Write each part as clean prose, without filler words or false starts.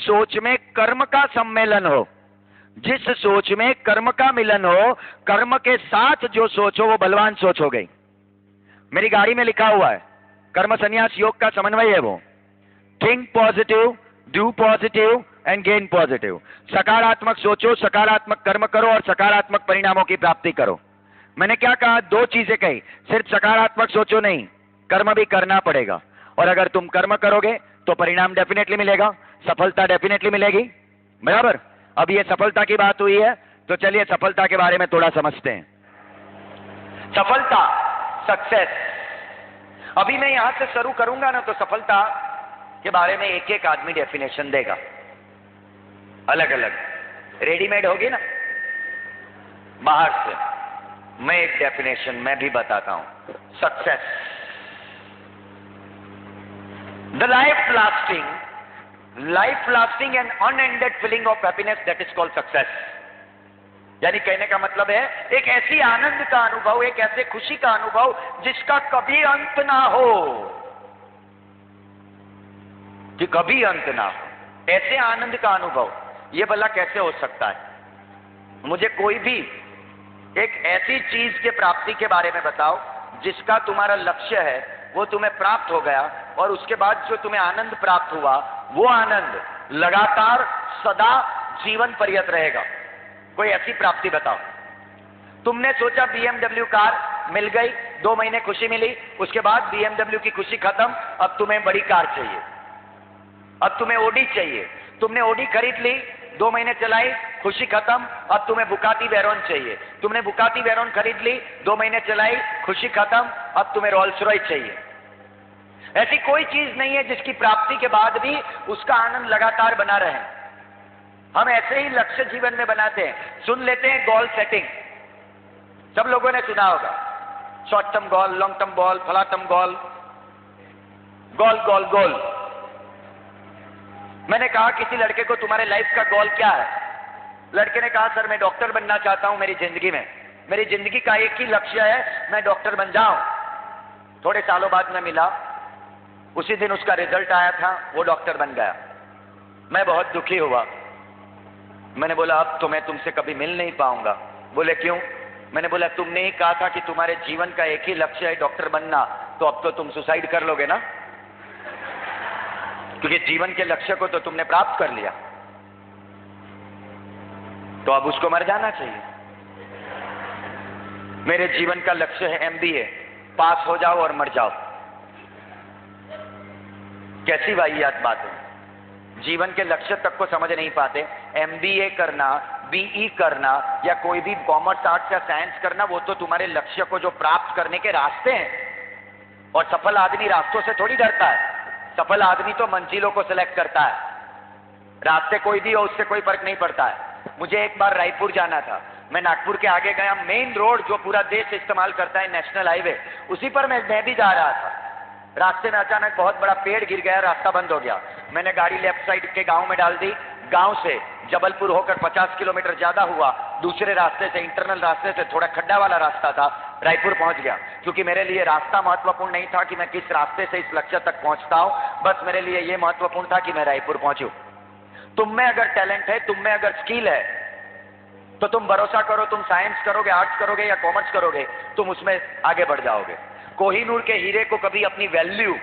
सोच में कर्म का सम्मेलन हो, जिस सोच में कर्म का मिलन हो, कर्म के साथ जो सोच हो वो बलवान सोच हो गई। मेरी गाड़ी में लिखा हुआ है, कर्म संन्यास योग का समन्वय है वो। Think positive, do positive and gain positive. सकारात्मक सोचो, सकारात्मक कर्म करो और सकारात्मक परिणामों की प्राप्ति करो। मैंने क्या कहा? दो चीजें कही, सिर्फ सकारात्मक सोचो नहीं, कर्म भी करना पड़ेगा। और अगर तुम कर्म करोगे तो परिणाम डेफिनेटली मिलेगा, सफलता डेफिनेटली मिलेगी। बराबर? अब ये सफलता की बात हुई है तो चलिए सफलता के बारे में थोड़ा समझते हैं। सफलता, सक्सेस। अभी मैं यहां से शुरू करूंगा ना तो सफलता के बारे में एक एक आदमी डेफिनेशन देगा, अलग अलग रेडीमेड होगी ना बाहर से। मैं एक डेफिनेशन मैं भी बताता हूं। Success, the life lasting and unended feeling of happiness, that is called success. यानी कहने का मतलब है एक ऐसी आनंद का अनुभव, एक ऐसे खुशी का अनुभव जिसका कभी अंत ना हो, कि कभी अंत ना हो। ऐसे आनंद का अनुभव ये भला कैसे हो सकता है? मुझे कोई भी एक ऐसी चीज के प्राप्ति के बारे में बताओ जिसका तुम्हारा लक्ष्य है, वो तुम्हें प्राप्त हो गया और उसके बाद जो तुम्हें आनंद प्राप्त हुआ वो आनंद लगातार सदा जीवन पर्यंत रहेगा। कोई ऐसी प्राप्ति बताओ। तुमने सोचा BMW कार मिल गई, 2 महीने खुशी मिली, उसके बाद BMW की खुशी खत्म, अब तुम्हें बड़ी कार चाहिए, अब तुम्हें ओडी चाहिए। तुमने ओडी खरीद ली, 2 महीने चलाई, खुशी खत्म, अब तुम्हें बुगाटी वेरोन चाहिए। तुमने बुगाटी वेरोन खरीद ली, 2 महीने चलाई, खुशी खत्म, अब तुम्हें रोल्स रॉयस चाहिए। ऐसी कोई चीज नहीं है जिसकी प्राप्ति के बाद भी उसका आनंद लगातार बना रहे। हम ऐसे ही लक्ष्य जीवन में बनाते हैं। सुन लेते हैं गोल सेटिंग, सब लोगों ने सुना होगा, short term goal, long term goal, फला टर्म गोल, गोल गोल गोल। मैंने कहा किसी लड़के को तुम्हारे लाइफ का गोल क्या है? लड़के ने कहा सर मैं डॉक्टर बनना चाहता हूं मेरी जिंदगी में, मेरी जिंदगी का एक ही लक्ष्य है, मैं डॉक्टर बन जाऊं। थोड़े सालों बाद मैं मिला, उसी दिन उसका रिजल्ट आया था, वो डॉक्टर बन गया। मैं बहुत दुखी हुआ। मैंने बोला अब तो मैं तुमसे कभी मिल नहीं पाऊंगा। बोले क्यों? मैंने बोला तुमने ही कहा था कि तुम्हारे जीवन का एक ही लक्ष्य है डॉक्टर बनना, तो अब तो तुम सुसाइड कर लोगे ना, क्योंकि जीवन के लक्ष्य को तो तुमने प्राप्त कर लिया, तो अब उसको मर जाना चाहिए। मेरे जीवन का लक्ष्य है MBA, पास हो जाओ और मर जाओ। कैसी वाहियात बात है, जीवन के लक्ष्य तक को समझ नहीं पाते। MBA करना, BE करना या कोई भी कॉमर्स, आर्ट्स या साइंस करना, वो तो तुम्हारे लक्ष्य को जो प्राप्त करने के रास्ते हैं। और सफल आदमी रास्तों से थोड़ी डरता है, सफल आदमी तो मंजिलों को सिलेक्ट करता है। रास्ते कोई भी हो उससे कोई फर्क नहीं पड़ता है। मुझे एक बार रायपुर जाना था, मैं नागपुर के आगे गया, मेन रोड जो पूरा देश इस्तेमाल करता है, नेशनल हाईवे, उसी पर मैं भी जा रहा था। रास्ते में अचानक बहुत बड़ा पेड़ गिर गया, रास्ता बंद हो गया। मैंने गाड़ी लेफ्ट साइड के गांव में डाल दी। गांव से जबलपुर होकर 50 किलोमीटर ज्यादा हुआ, दूसरे रास्ते से, इंटरनल रास्ते से, थोड़ा खड्डा वाला रास्ता था, रायपुर पहुंच गया। क्योंकि मेरे लिए रास्ता महत्वपूर्ण नहीं था कि मैं किस रास्ते से इस लक्ष्य तक पहुंचता हूं, बस मेरे लिए यह महत्वपूर्ण था कि मैं रायपुर पहुंचूं। तुम में अगर टैलेंट है, तुम में अगर स्किल है, तो तुम भरोसा करो, तुम साइंस करोगे, आर्ट्स करोगे या कॉमर्स करोगे, तुम उसमें आगे बढ़ जाओगे। कोहिनूर के हीरे को कभी अपनी वैल्यू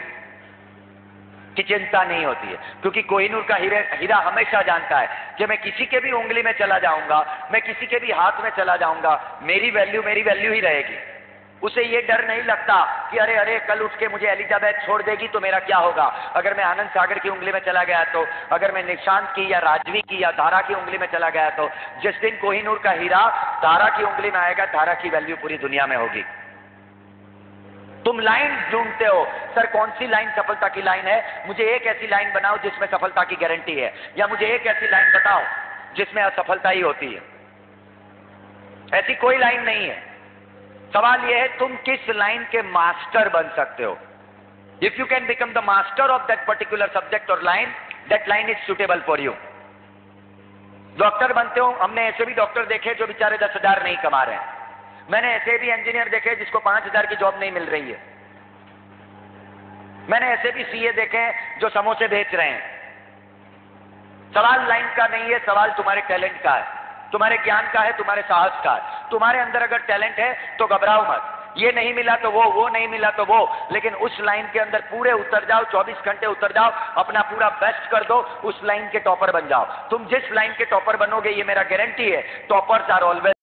की चिंता नहीं होती है, क्योंकि कोहिनूर का हीरा हमेशा जानता है कि मैं किसी के भी उंगली में चला जाऊंगा, मैं किसी के भी हाथ में चला जाऊंगा, मेरी वैल्यू ही रहेगी। उसे ये डर नहीं लगता कि अरे अरे कल उठ के मुझे एलिजाबेथ छोड़ देगी तो मेरा क्या होगा, अगर मैं आनंद सागर की उंगली में चला गया तो, अगर मैं निशांत की या राजवी की या धारा की उंगली में चला गया तो। जिस दिन कोहिनूर का हीरा धारा की उंगली में आएगा, धारा की वैल्यू पूरी दुनिया में होगी। तुम लाइन ढूंढते हो, सर कौन सी लाइन सफलता की लाइन है, मुझे एक ऐसी लाइन बनाओ जिसमें सफलता की गारंटी है, या मुझे एक ऐसी लाइन बताओ जिसमें असफलता ही होती है। ऐसी कोई लाइन नहीं है। सवाल यह है तुम किस लाइन के मास्टर बन सकते हो। If you can become the master of that particular subject और line, that line is suitable for you. Doctor बनते हो, हमने ऐसे भी डॉक्टर देखे जो बेचारे 10,000 नहीं कमा रहे हैं। मैंने ऐसे भी इंजीनियर देखे जिसको 5,000 की जॉब नहीं मिल रही है। मैंने ऐसे भी CA देखे जो समोसे बेच रहे हैं। सवाल लाइन का नहीं है, सवाल तुम्हारे टैलेंट का है, तुम्हारे ज्ञान का है, तुम्हारे साहस का है। तुम्हारे अंदर अगर टैलेंट है तो घबराओ मत, ये नहीं मिला तो वो नहीं मिला तो वो, लेकिन उस लाइन के अंदर पूरे उतर जाओ, 24 घंटे उतर जाओ, अपना पूरा बेस्ट कर दो, उस लाइन के टॉपर बन जाओ। तुम जिस लाइन के टॉपर बनोगे, ये मेरा गारंटी है, टॉपर्स आर ऑलवेज